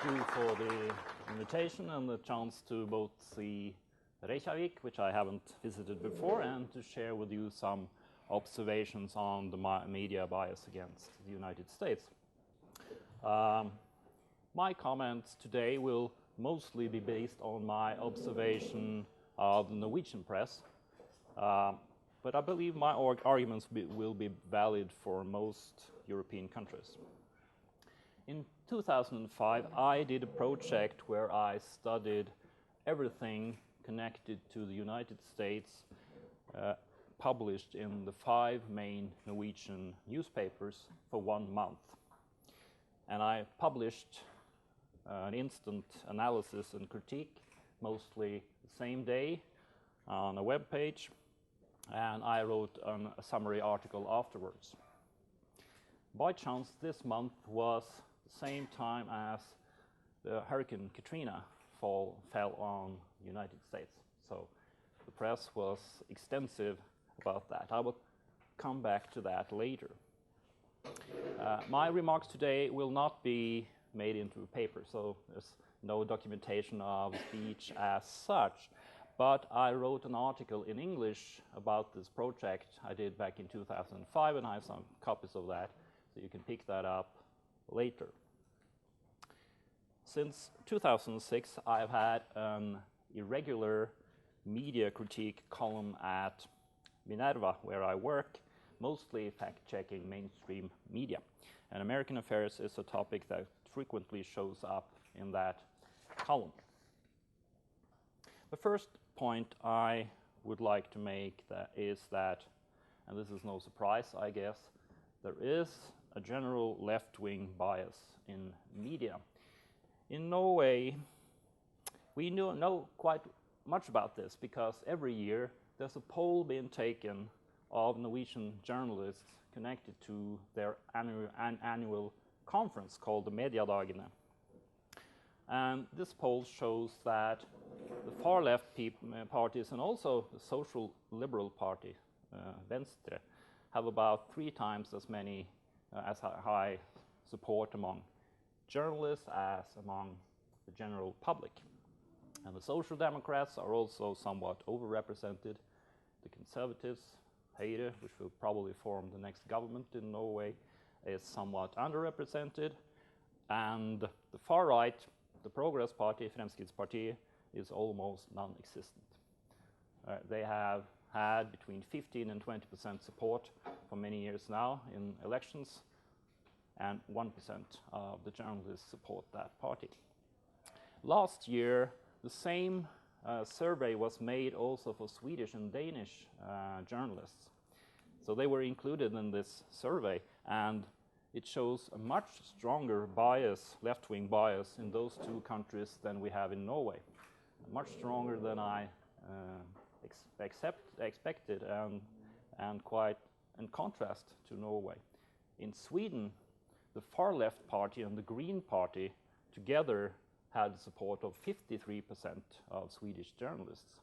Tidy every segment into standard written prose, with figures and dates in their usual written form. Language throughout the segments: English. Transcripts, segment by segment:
thank you for the invitation and the chance to both see Reykjavik, which I haven't visited before, and to share with you some observations on the media bias against the United States. My comments today will mostly be based on my observation of the Norwegian press, but I believe my arguments will be valid for most European countries. In 2005, I did a project where I studied everything connected to the United States published in the 5 main Norwegian newspapers for 1 month. And I published an instant analysis and critique, mostly the same day, on a web page, and I wrote a summary article afterwards. By chance, this month was the same time as the Hurricane Katrina fell on the United States. So the press was extensive about that. I will come back to that later. My remarks today will not be made into a paper, so there's no documentation of speech as such. But I wrote an article in English about this project I did back in 2005, and I have some copies of that, so you can pick that up later. Since 2006, I've had an irregular media critique column at Minerva, where I work, mostly fact-checking mainstream media. And American affairs is a topic that frequently shows up in that column. The first point I would like to make is that, and this is no surprise, I guess, there is a general left-wing bias in media. In Norway, we know quite much about this because every year there's a poll being taken of Norwegian journalists connected to their annual conference called the Mediadagene. And this poll shows that the far left parties and also the social liberal party, Venstre, have about 3 times as many as high support among journalists as among the general public. And the Social Democrats are also somewhat overrepresented. The Conservatives, Høyre, which will probably form the next government in Norway, is somewhat underrepresented. And the far right, the Progress Party, Fremskrittspartiet, is almost non-existent. They have had between 15 and 20% support for many years now in elections, and 1% of the journalists support that party. Last year, the same survey was made also for Swedish and Danish journalists. So they were included in this survey, and it shows a much stronger bias, left-wing bias, in those 2 countries than we have in Norway. Much stronger than I expected, and quite in contrast to Norway. In Sweden, the far left party and the Green Party together had support of 53% of Swedish journalists.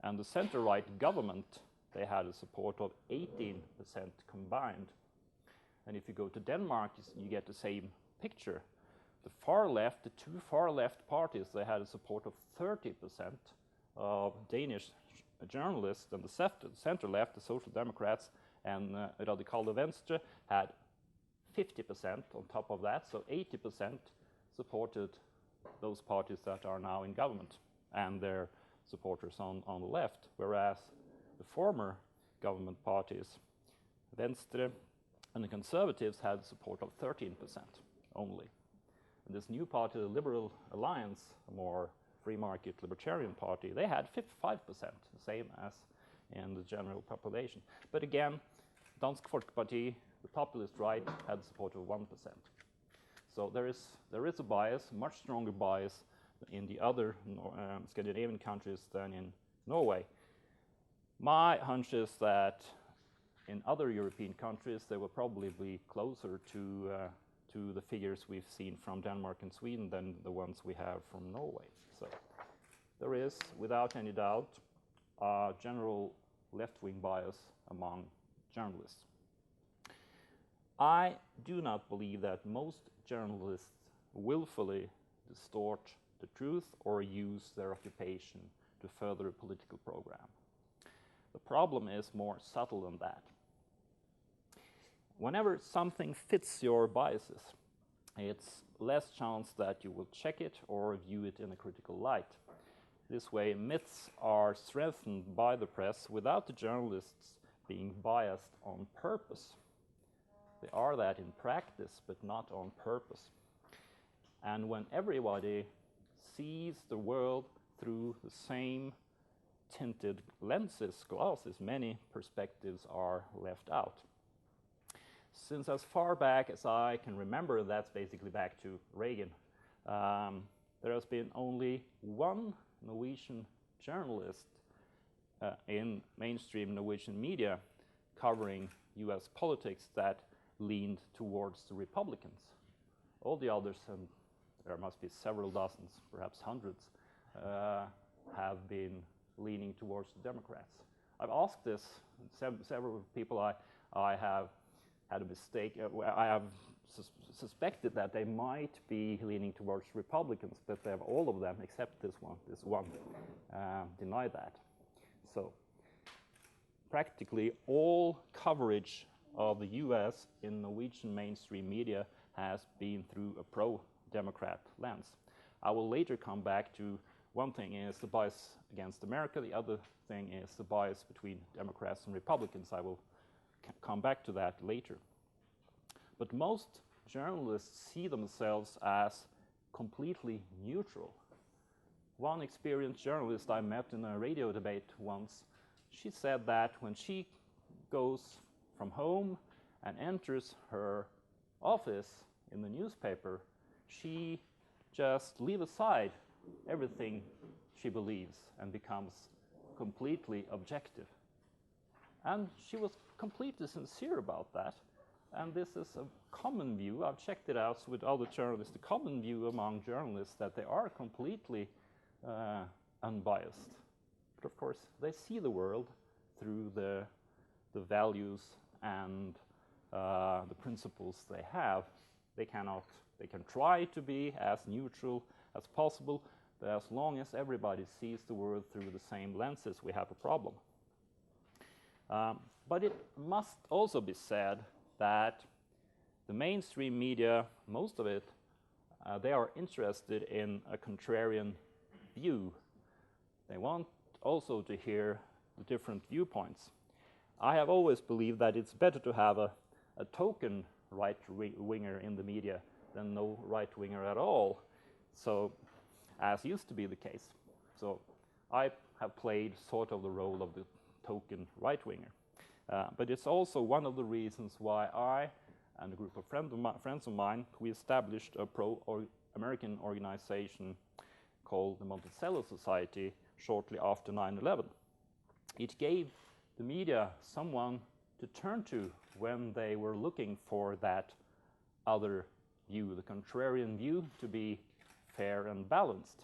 And the center-right government, they had a support of 18% combined. And if you go to Denmark, you get the same picture. The far left, the 2 far left parties, they had a support of 30% of Danish journalists, and the center left, the Social Democrats and Radikale Venstre, had 50% on top of that, so 80% supported those parties that are now in government and their supporters on the left, whereas the former government parties, Venstre and the Conservatives, had support of 13% only. And this new party, the Liberal Alliance, a more free market libertarian party, they had 55%, the same as in the general population. But again, Dansk Folkeparti, the populist right, had support of 1%. So there is a bias, much stronger bias in the other Scandinavian countries than in Norway. My hunch is that in other European countries, they will probably be closer to the figures we've seen from Denmark and Sweden than the ones we have from Norway. So there is, without any doubt, a general left-wing bias among journalists. I do not believe that most journalists willfully distort the truth or use their occupation to further a political program. The problem is more subtle than that. Whenever something fits your biases, it's less chance that you will check it or view it in a critical light. This way, myths are strengthened by the press without the journalists being biased on purpose. They are that in practice, but not on purpose. And when everybody sees the world through the same tinted glasses, many perspectives are left out. Since as far back as I can remember, that's basically back to Reagan, there has been only one Norwegian journalist in mainstream Norwegian media covering US politics that leaned towards the Republicans. All the others, and there must be several dozens, perhaps hundreds, have been leaning towards the Democrats. I've asked this several people. I have had a mistake. I have suspected that they might be leaning towards Republicans, but they have all of them except this one deny that. So practically all coverage of the US in Norwegian mainstream media has been through a pro-Democrat lens. I will later come back to one thing is the bias against America, the other thing is the bias between Democrats and Republicans. I will come back to that later. But most journalists see themselves as completely neutral. One experienced journalist I met in a radio debate once, she said that when she goes from home and enters her office in the newspaper, she just leaves aside everything she believes and becomes completely objective. And she was completely sincere about that. And this is a common view. I've checked it out with other journalists. The common view among journalists that they are completely unbiased. But of course, they see the world through the values and the principles they have. They can try to be as neutral as possible, but as long as everybody sees the world through the same lenses, we have a problem. But it must also be said that the mainstream media, most of it, they are interested in a contrarian view. They want also to hear the different viewpoints. I have always believed that it's better to have a token right-winger in the media than no right-winger at all, so as used to be the case. So I have played sort of the role of the token right-winger. But it's also one of the reasons why I and a group of friends of mine, we established a pro-American organization called the Monticello Society shortly after 9/11. It gave the media someone to turn to when they were looking for that other view, the contrarian view, to be fair and balanced,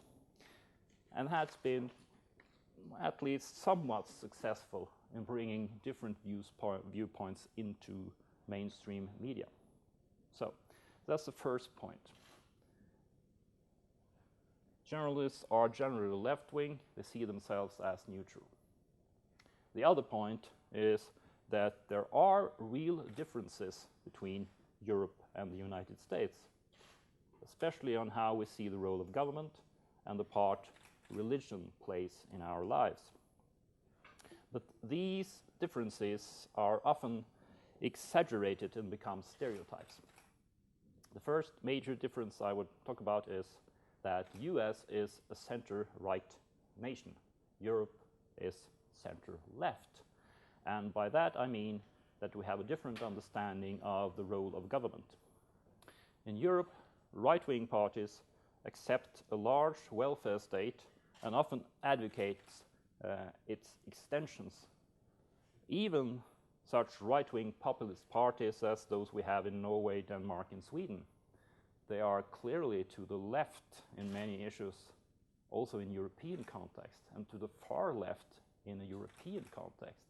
and has been at least somewhat successful in bringing different viewpoints into mainstream media. So that's the first point. Journalists are generally left-wing. They see themselves as neutral. The other point is that there are real differences between Europe and the United States, especially on how we see the role of government and the part religion plays in our lives. But these differences are often exaggerated and become stereotypes. The first major difference I would talk about is that the US is a center-right nation. Europe is center-left. And by that I mean that we have a different understanding of the role of government. In Europe, right-wing parties accept a large welfare state and often advocate its extensions. Even such right-wing populist parties as those we have in Norway, Denmark, and Sweden, they are clearly to the left in many issues, also in European context, and to the far left in a European context.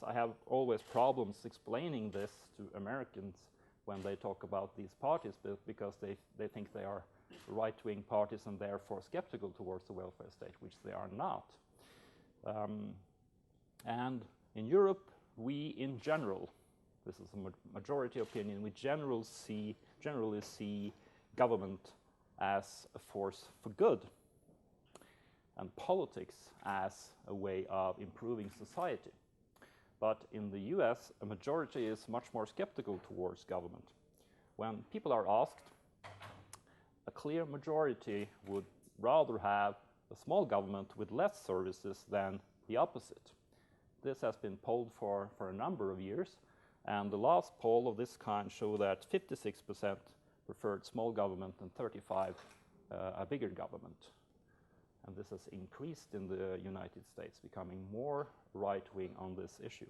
I have always problems explaining this to Americans when they talk about these parties, because they think they are right-wing parties and therefore skeptical towards the welfare state, which they are not. And in Europe, we in general, this is a majority opinion, we generally see government as a force for good, and politics as a way of improving society. But in the US, a majority is much more skeptical towards government. When people are asked, a clear majority would rather have a small government with less services than the opposite. This has been polled for a number of years, and the last poll of this kind showed that 56% preferred small government and 35% a bigger government. And this has increased in the United States, becoming more right-wing on this issue.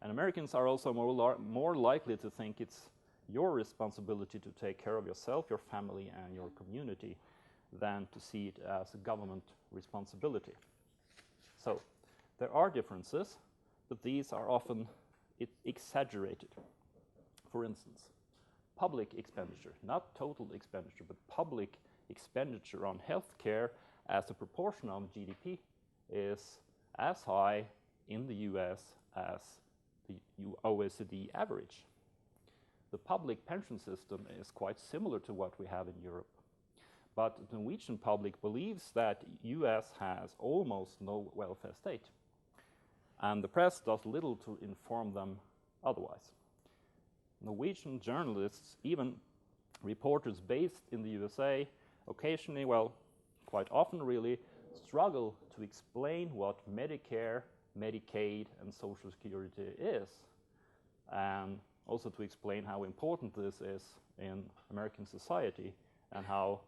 And Americans are also more likely to think it's your responsibility to take care of yourself, your family, and your community than to see it as a government responsibility. So there are differences, but these are often exaggerated. For instance, public expenditure, not total expenditure, but public expenditure on healthcare as a proportion of GDP is as high in the US as the OECD average. The public pension system is quite similar to what we have in Europe. But the Norwegian public believes that US has almost no welfare state. And the press does little to inform them otherwise. Norwegian journalists, even reporters based in the USA, occasionally, well, quite often really, struggle to explain what Medicare, Medicaid, and Social Security is, and also to explain how important this is in American society, and how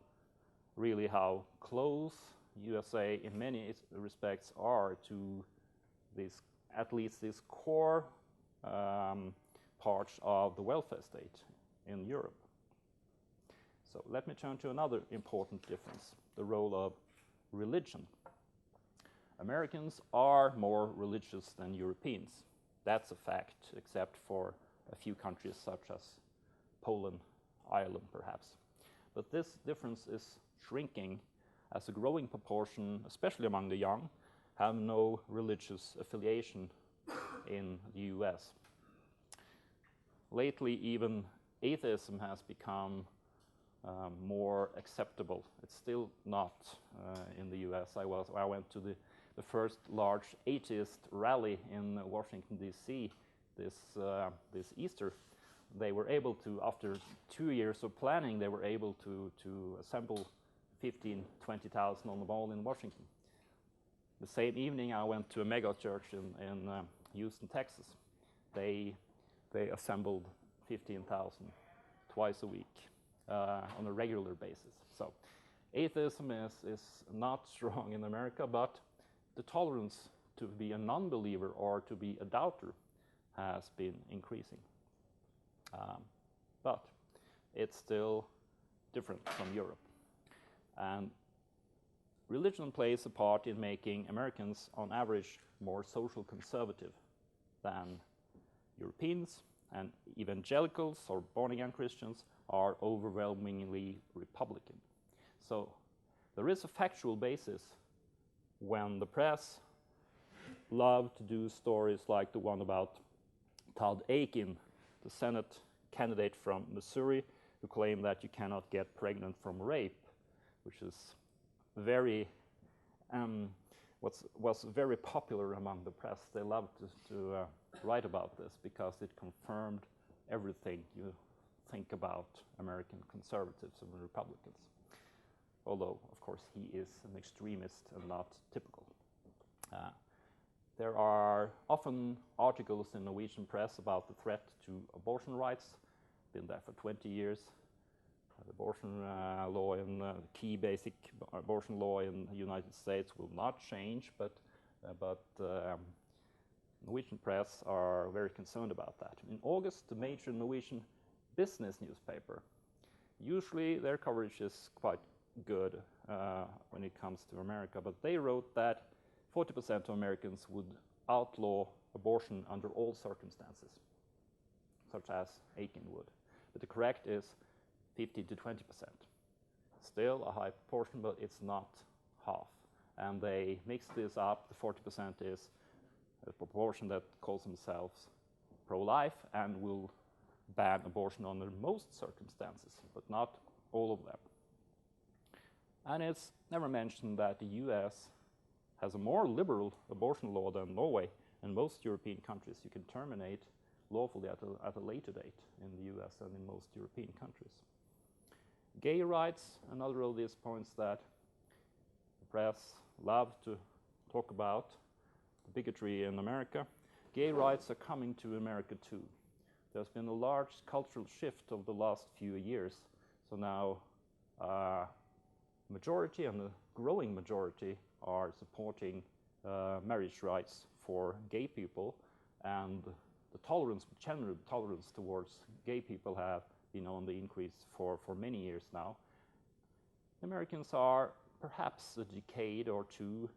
close USA in many respects are to these, at least these core parts of the welfare state in Europe. So let me turn to another important difference, the role of religion. Americans are more religious than Europeans. That's a fact, except for a few countries such as Poland, Ireland perhaps. But this difference is shrinking as a growing proportion, especially among the young, have no religious affiliation in the US. Lately, even atheism has become more acceptable. It's still not in the US. I went to the first large atheist rally in Washington, D.C. this Easter. They were able to, after 2 years of planning, they were able to assemble 20,000 on the mall in Washington. The same evening, I went to a mega church in Houston, Texas. They assembled 15,000 twice a week on a regular basis. So atheism is not strong in America, but the tolerance to be a non-believer or to be a doubter has been increasing. But it's still different from Europe. And religion plays a part in making Americans, on average, more social conservative than Europeans, and evangelicals or born-again Christians are overwhelmingly Republican. So there is a factual basis when the press love to do stories like the one about Todd Akin, the Senate candidate from Missouri, who claimed that you cannot get pregnant from rape, which is was very popular among the press. They loved to write about this because it confirmed everything you think about American conservatives and Republicans. Although, of course, he is an extremist and not typical. There are often articles in Norwegian press about the threat to abortion rights. Been there for 20 years. The abortion law and key basic abortion law in the United States will not change, but Norwegian press are very concerned about that. In August, the major Norwegian business newspaper, usually their coverage is quite good when it comes to America, but they wrote that 40% of Americans would outlaw abortion under all circumstances. such as Aiken would. But the correct is 15 to 20%. Still a high proportion, but it's not half. And they mix this up. The 40% is a proportion that calls themselves pro-life and will ban abortion under most circumstances, but not all of them. And it's never mentioned that the US has a more liberal abortion law than Norway. In most European countries, you can terminate lawfully at a later date in the US than in most European countries. Gay rights, another of these points that the press love to talk about, the bigotry in America. Gay rights are coming to America too. There's been a large cultural shift over the last few years. So now majority and a growing majority are supporting marriage rights for gay people, and the tolerance, general tolerance towards gay people have been on the increase for many years now. Americans are perhaps a decade or two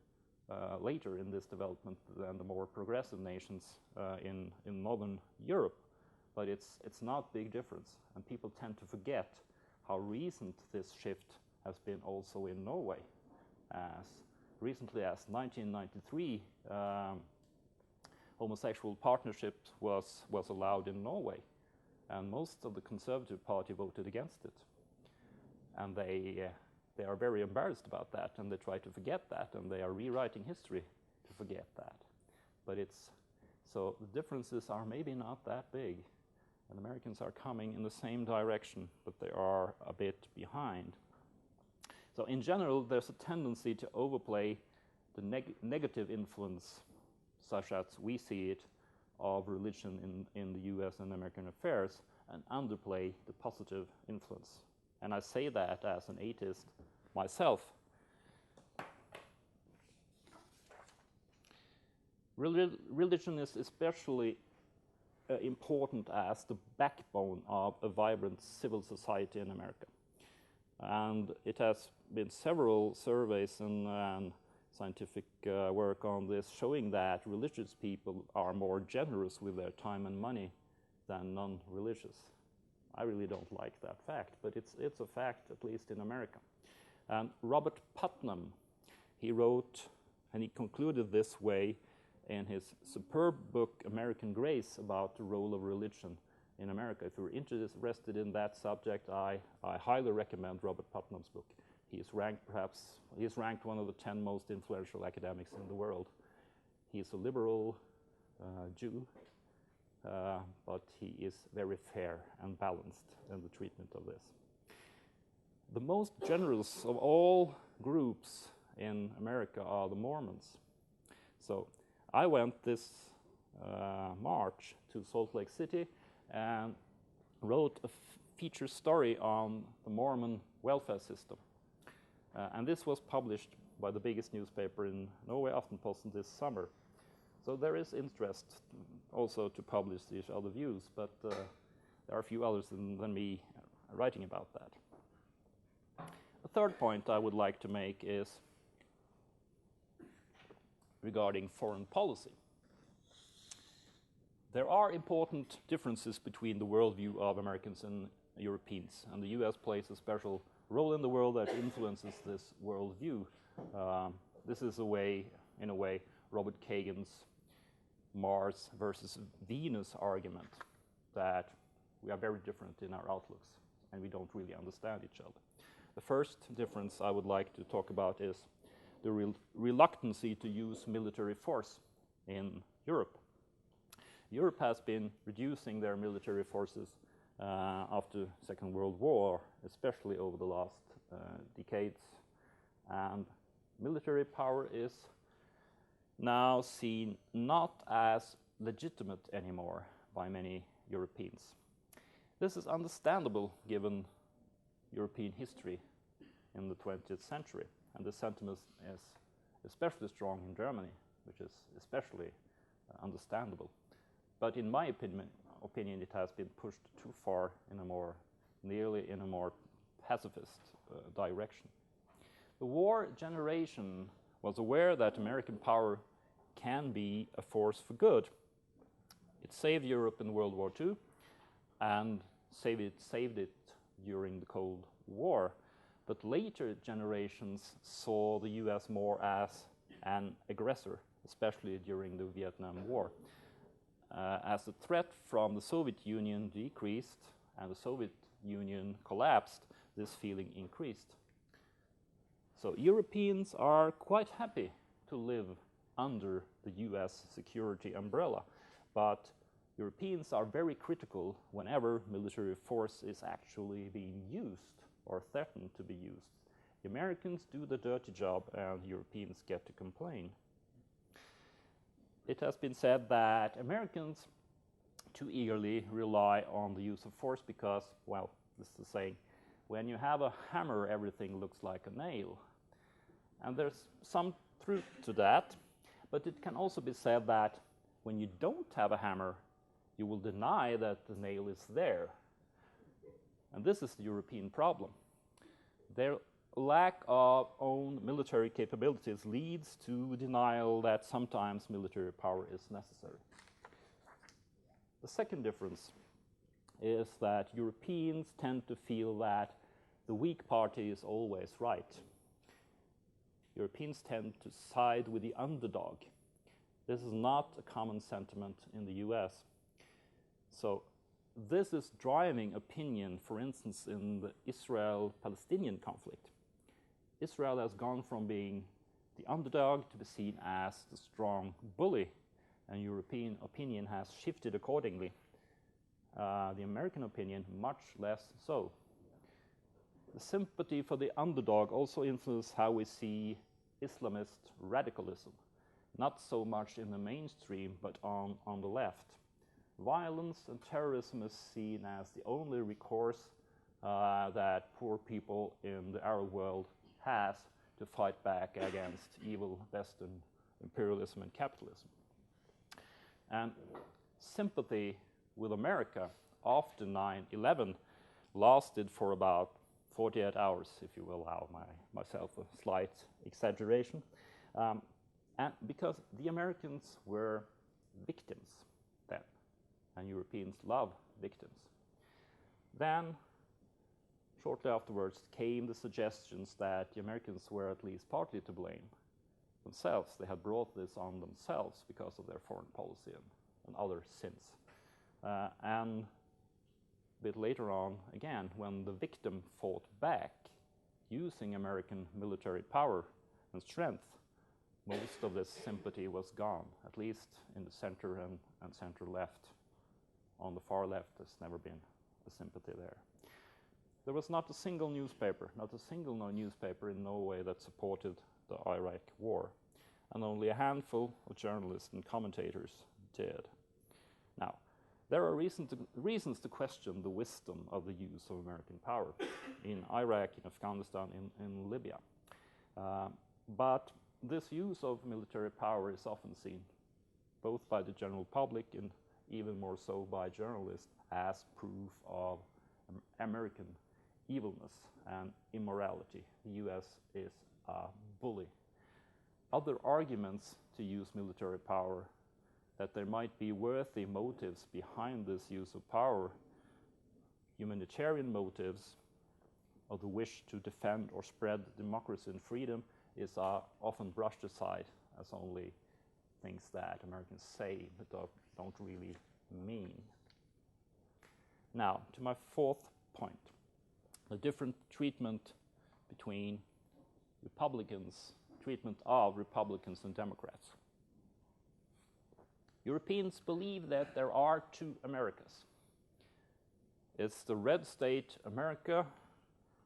later in this development than the more progressive nations in Northern Europe, but it's not big difference, and people tend to forget how recent this shift has been also in Norway. As recently as 1993, homosexual partnership was allowed in Norway, and most of the Conservative Party voted against it. And they are very embarrassed about that, and they try to forget that, and they are rewriting history to forget that. But so the differences are maybe not that big, and Americans are coming in the same direction, but they are a bit behind. So in general, there's a tendency to overplay the negative influence, such as we see it, of religion in the US and American affairs, and underplay the positive influence. And I say that as an atheist myself. Religion is especially important as the backbone of a vibrant civil society in America. And it has been several surveys and scientific work on this showing that religious people are more generous with their time and money than non-religious. I really don't like that fact, but it's a fact, at least in America. And Robert Putnam, he wrote, and he concluded this way in his superb book, American Grace, about the role of religion in America. If you're interested in that subject, I highly recommend Robert Putnam's book. He's ranked one of the 10 most influential academics in the world. He's a liberal Jew, but he is very fair and balanced in the treatment of this. The most generous of all groups in America are the Mormons. So I went this March to Salt Lake City and wrote a feature story on the Mormon welfare system. And this was published by the biggest newspaper in Norway, Aftenposten, this summer. So there is interest also to publish these other views, but there are a few others than me writing about that. The third point I would like to make is regarding foreign policy. There are important differences between the worldview of Americans and Europeans, and the US plays a special role in the world that influences this worldview. This is in a way, Robert Kagan's Mars versus Venus argument, that we are very different in our outlooks and we don't really understand each other. The first difference I would like to talk about is the reluctancy to use military force in Europe. Europe has been reducing their military forces after the Second World War, especially over the last decades. And military power is now seen not as legitimate anymore by many Europeans. This is understandable given European history in the 20th century, and the sentiment is especially strong in Germany, which is especially understandable. But in my opinion, it has been pushed too far in a more pacifist direction. The war generation was aware that American power can be a force for good. It saved Europe in World War II, and saved it during the Cold War. But later generations saw the US more as an aggressor, especially during the Vietnam War. As the threat from the Soviet Union decreased and the Soviet Union collapsed, this feeling increased. So Europeans are quite happy to live under the US security umbrella, but Europeans are very critical whenever military force is actually being used or threatened to be used. The Americans do the dirty job and Europeans get to complain. It has been said that Americans too eagerly rely on the use of force because, well, this is the saying, when you have a hammer, everything looks like a nail. And there's some truth to that, but it can also be said that when you don't have a hammer, you will deny that the nail is there. And this is the European problem. Their lack of own military capabilities leads to denial that sometimes military power is necessary. The second difference is that Europeans tend to feel that the weak party is always right. Europeans tend to side with the underdog. This is not a common sentiment in the US. So this is driving opinion, for instance, in the Israel-Palestinian conflict. Israel has gone from being the underdog to be seen as the strong bully, and European opinion has shifted accordingly. The American opinion, much less so. The sympathy for the underdog also influences how we see Islamist radicalism, not so much in the mainstream, but on the left. Violence and terrorism is seen as the only recourse that poor people in the Arab world has to fight back against evil Western imperialism and capitalism. And sympathy with America after 9/11 lasted for about 48 hours, if you will allow myself a slight exaggeration, and because the Americans were victims then, and Europeans love victims. Then, shortly afterwards, came the suggestions that the Americans were at least partly to blame themselves. They had brought this on themselves because of their foreign policy and other sins. And a bit later on, again, when the victim fought back using American military power and strength, most of this sympathy was gone, at least in the center and center-left. On the far left, there's never been a sympathy there. There was not a single newspaper in Norway that supported the Iraq war, and only a handful of journalists and commentators did. Now, there are reasons to question the wisdom of the use of American power in Iraq, in Afghanistan, in Libya. But this use of military power is often seen, both by the general public and even more so by journalists, as proof of American evilness and immorality. The US is a bully. Other arguments to use military power, that there might be worthy motives behind this use of power, humanitarian motives, or the wish to defend or spread democracy and freedom, is often brushed aside as only things that Americans say but don't really mean. Now, to my fourth point, the different treatment of Republicans and Democrats. Europeans believe that there are two Americas. It's the red state America,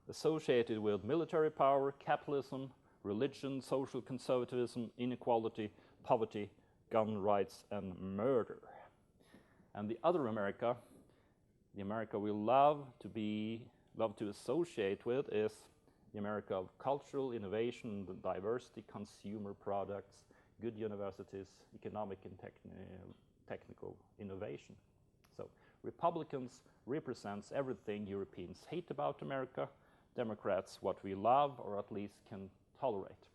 associated with military power, capitalism, religion, social conservatism, inequality, poverty, gun rights, and murder. And the other America, the America we love to associate with, is the America of cultural innovation, diversity, consumer products, good universities, economic and technical innovation. So Republicans represents everything Europeans hate about America, Democrats what we love or at least can tolerate.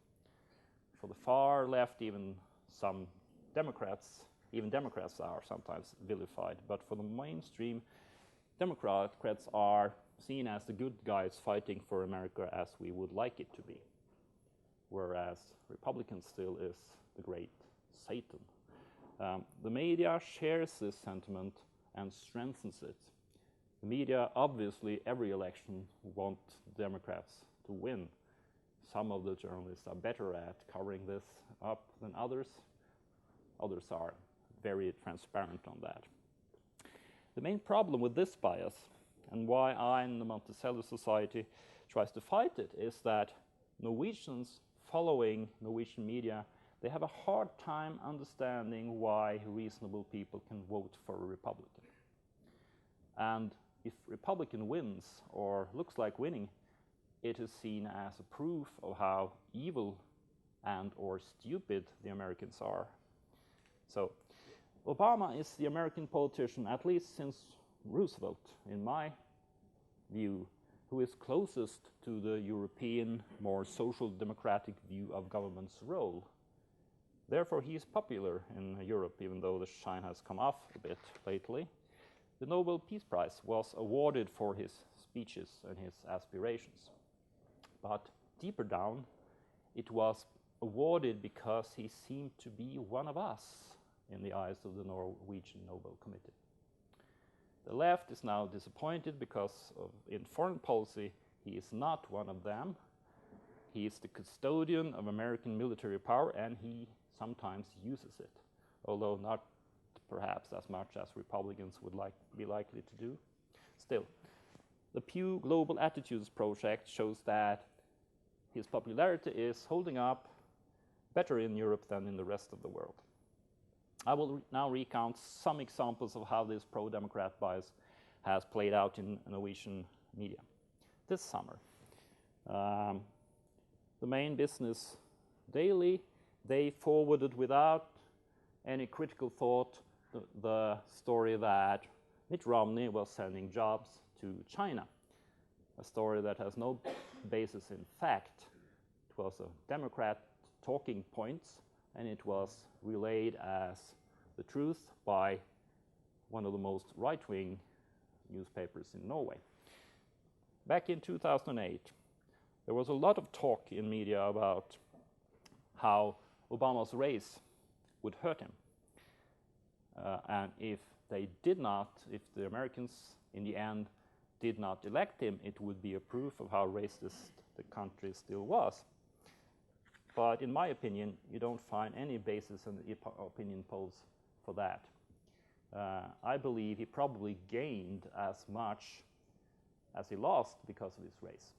For the far left, even Democrats are sometimes vilified, but for the mainstream, Democrats are seen as the good guys fighting for America as we would like it to be, whereas Republicans still is the great Satan. The media shares this sentiment and strengthens it. The media, obviously, every election want Democrats to win. Some of the journalists are better at covering this up than others. Others are very transparent on that. The main problem with this bias, and why I and the Monticello Society tries to fight it, is that Norwegians following Norwegian media, they have a hard time understanding why reasonable people can vote for a Republican. And if Republican wins or looks like winning, it is seen as a proof of how evil and or stupid the Americans are. So Obama is the American politician, at least since Roosevelt, in my view, who is closest to the European, more social democratic view of government's role. Therefore, he is popular in Europe, even though the shine has come off a bit lately. The Nobel Peace Prize was awarded for his speeches and his aspirations. But deeper down, it was awarded because he seemed to be one of us in the eyes of the Norwegian Nobel Committee. The left is now disappointed because in foreign policy, he is not one of them. He is the custodian of American military power, and he sometimes uses it, although not perhaps as much as Republicans would be likely to do. Still, the Pew Global Attitudes Project shows that his popularity is holding up better in Europe than in the rest of the world. I will now recount some examples of how this pro-Democrat bias has played out in Norwegian media. This summer, the main business daily, they forwarded without any critical thought the story that Mitt Romney was sending jobs to China, a story that has no basis in fact. It was a Democrat talking points, and it was relayed as the truth by one of the most right-wing newspapers in Norway. Back in 2008, there was a lot of talk in media about how Obama's race would hurt him. And if the Americans in the end did not elect him, it would be a proof of how racist the country still was. But in my opinion, you don't find any basis in the opinion polls for that. I believe he probably gained as much as he lost because of his race,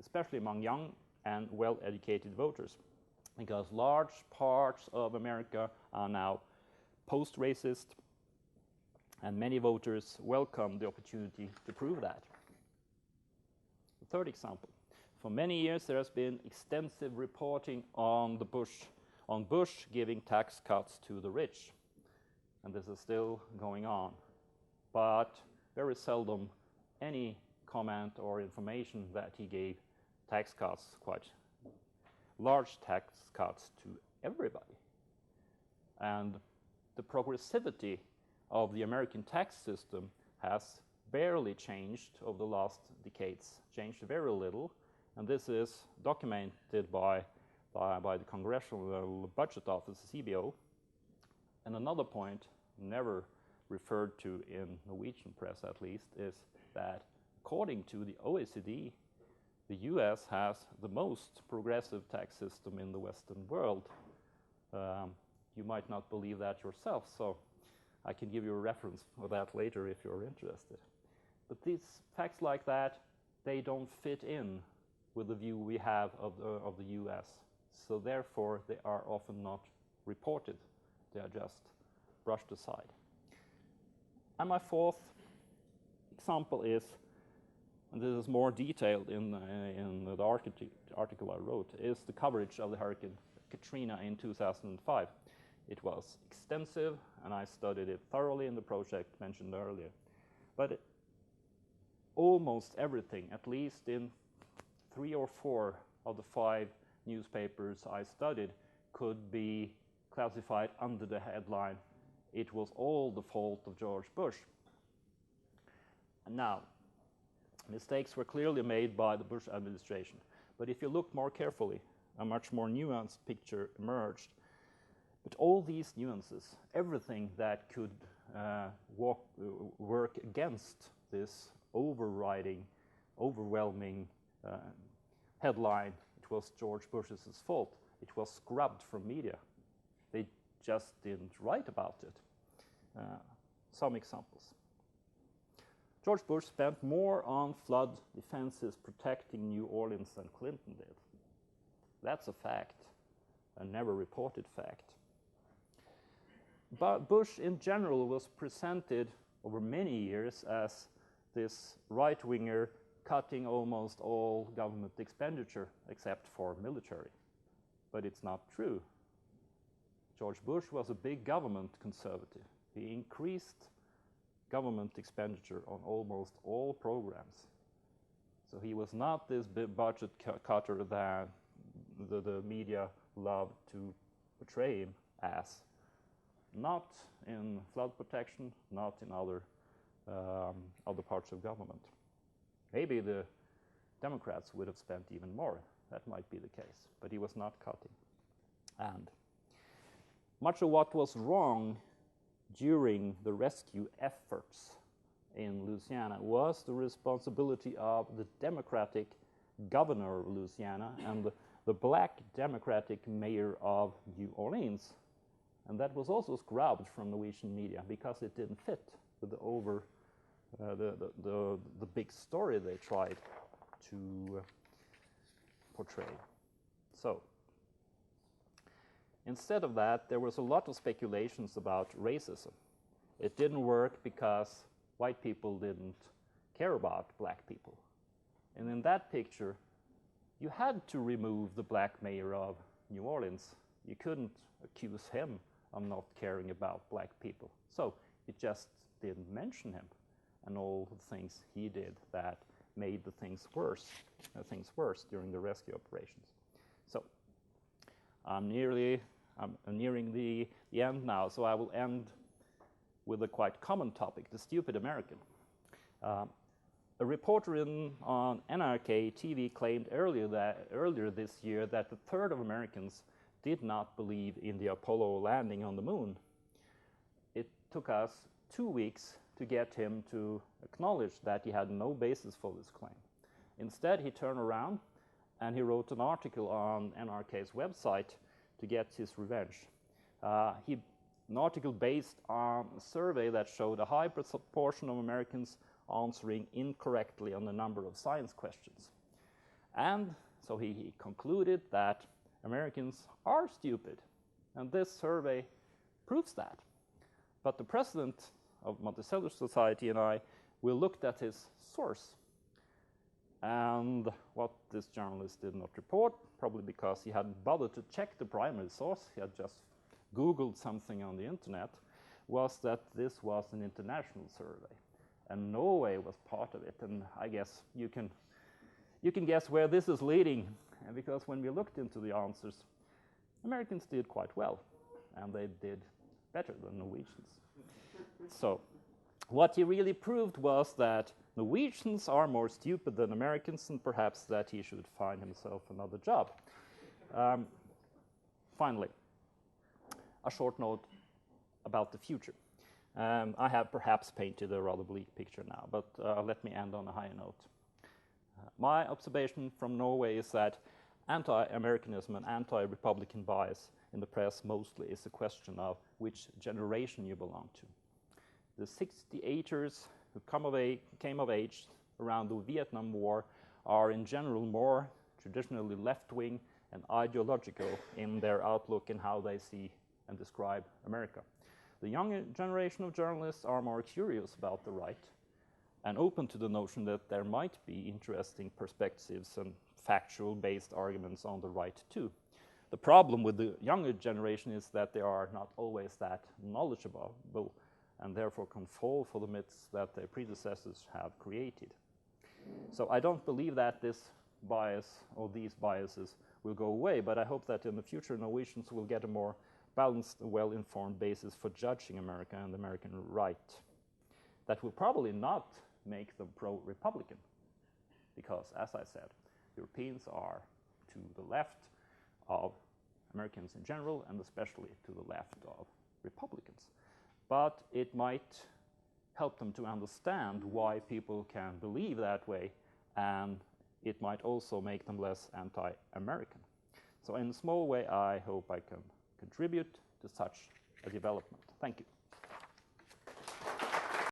especially among young and well-educated voters, because large parts of America are now post-racist, and many voters welcome the opportunity to prove that. The third example. For many years, there has been extensive reporting on Bush giving tax cuts to the rich, and this is still going on. But very seldom any comment or information that he gave tax cuts, quite large tax cuts to everybody. And the progressivity of the American tax system has barely changed over the last decades, changed very little. And this is documented by the Congressional Budget Office, CBO. And another point, never referred to in Norwegian press at least, is that according to the OECD, the US has the most progressive tax system in the Western world. You might not believe that yourself, so I can give you a reference for that later if you're interested. But these facts like that, they don't fit in with the view we have of the US. So therefore, they are often not reported. They are just brushed aside. And my fourth example is, and this is more detailed in the article I wrote, is the coverage of the Hurricane Katrina in 2005. It was extensive, and I studied it thoroughly in the project mentioned earlier. But almost everything, at least in 3 or 4 of the 5 newspapers I studied, could be classified under the headline, "It was all the fault of George Bush." Now, mistakes were clearly made by the Bush administration. But if you look more carefully, a much more nuanced picture emerged. But all these nuances, everything that could work against this overwhelming headline, it was George Bush's fault, it was scrubbed from media. They just didn't write about it. Some examples. George Bush spent more on flood defenses protecting New Orleans than Clinton did. That's a fact, a never reported fact. But Bush in general was presented over many years as this right-winger cutting almost all government expenditure except for military. But it's not true. George Bush was a big government conservative. He increased government expenditure on almost all programs. So he was not this big budget cutter that the media loved to portray him as. Not in flood protection, not in other parts of government. Maybe the Democrats would have spent even more. That might be the case, but he was not cutting. And much of what was wrong during the rescue efforts in Louisiana was the responsibility of the Democratic governor of Louisiana and the black Democratic mayor of New Orleans. And that was also scrubbed from Norwegian media because it didn't fit with the big story they tried to portray. So, instead of that, there was a lot of speculations about racism. It didn't work because white people didn't care about black people. And in that picture, you had to remove the black mayor of New Orleans. You couldn't accuse him of not caring about black people. So it just didn't mention him and all the things he did that made the things worse during the rescue operations. So I'm nearing the end now, so I will end with a quite common topic, the stupid American. A reporter on NRK TV claimed earlier this year that a third of Americans did not believe in the Apollo landing on the moon. It took us 2 weeks to get him to acknowledge that he had no basis for this claim. Instead, he turned around and he wrote an article on NRK's website to get his revenge. An article based on a survey that showed a high proportion of Americans answering incorrectly on a number of science questions. And so he concluded that Americans are stupid, and this survey proves that. But the president of Monticello Society and I, we looked at his source, and what this journalist did not report, probably because he hadn't bothered to check the primary source, he had just Googled something on the internet, was that this was an international survey, and Norway was part of it. And I guess you can guess where this is leading, and because when we looked into the answers, Americans did quite well, and they did better than Norwegians. So what he really proved was that Norwegians are more stupid than Americans, and perhaps that he should find himself another job. Finally, a short note about the future. I have perhaps painted a rather bleak picture now, but let me end on a higher note. My observation from Norway is that anti-Americanism and anti-Republican bias in the press mostly is a question of which generation you belong to. The 68ers who came of age around the Vietnam War are in general more traditionally left-wing and ideological in their outlook and how they see and describe America. The younger generation of journalists are more curious about the right and open to the notion that there might be interesting perspectives and factual-based arguments on the right too. The problem with the younger generation is that they are not always that knowledgeable and therefore can fall for the myths that their predecessors have created. So I don't believe that this bias or these biases will go away, but I hope that in the future Norwegians will get a more balanced and well-informed basis for judging America and the American right. That will probably not make them pro-Republican. Because, as I said, Europeans are to the left of Americans in general, and especially to the left of Republicans. But it might help them to understand why people can believe that way, and it might also make them less anti-American. So in a small way, I hope I can contribute to such a development. Thank you.